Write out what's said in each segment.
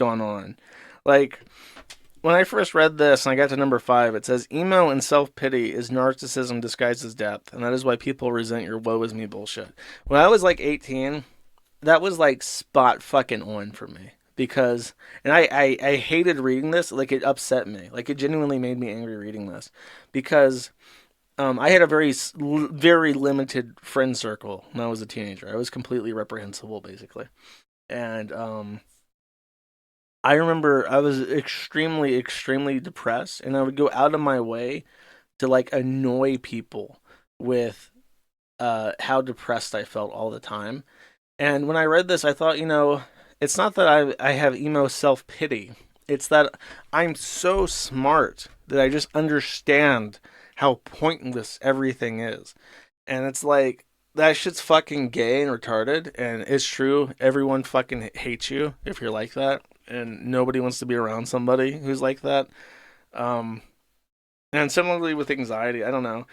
gone on. Like, when I first read this and I got to number 5, it says emo and self-pity is narcissism disguised as depth, and that is why people resent your woe is me bullshit. When I was like 18, that was like spot fucking on for me. Because, and I hated reading this, like it upset me. Like it genuinely made me angry reading this. Because I had a very limited friend circle when I was a teenager. I was completely reprehensible, basically. And I remember I was extremely depressed, and I would go out of my way to like annoy people with how depressed I felt all the time. And when I read this, I thought, it's not that I have emo self pity. It's that I'm so smart that I just understand how pointless everything is. And it's like, that shit's fucking gay and retarded. And it's true. Everyone fucking hates you if you're like that. And nobody wants to be around somebody who's like that. Um, and similarly with anxiety, I don't know.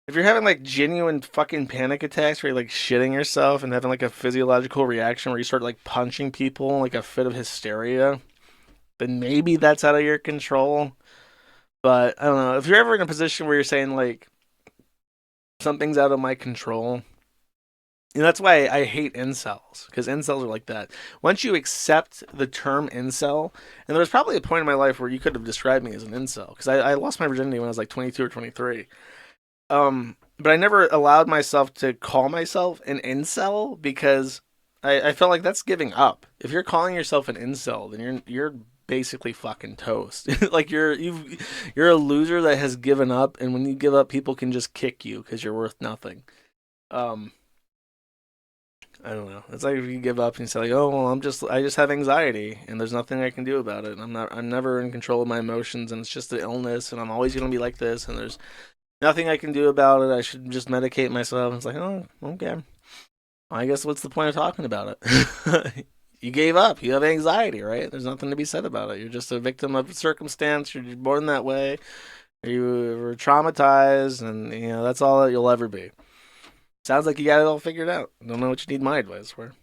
If you're having like genuine fucking panic attacks where you're like shitting yourself and having like a physiological reaction where you start like punching people, like a fit of hysteria, then maybe that's out of your control. But I don't know. If you're ever in a position where you're saying like something's out of my control, and that's why I hate incels, because incels are like that. Once you accept the term incel, and there was probably a point in my life where you could have described me as an incel, because I lost my virginity when I was like 22 or 23. But I never allowed myself to call myself an incel because I felt like that's giving up. If you're calling yourself an incel, then you're basically fucking toast. Like you're a loser that has given up, and when you give up, people can just kick you because you're worth nothing. Um, I don't know. It's like if you give up and you say like, "Oh, well, I just have anxiety and there's nothing I can do about it. I'm never in control of my emotions and it's just an illness and I'm always going to be like this and there's nothing I can do about it. I should just medicate myself." And it's like, "Oh, okay. I guess what's the point of talking about it?" You gave up. You have anxiety, right? There's nothing to be said about it. You're just a victim of circumstance. You're born that way. You were traumatized, and that's all that you'll ever be. Sounds like you got it all figured out. Don't know what you need my advice for.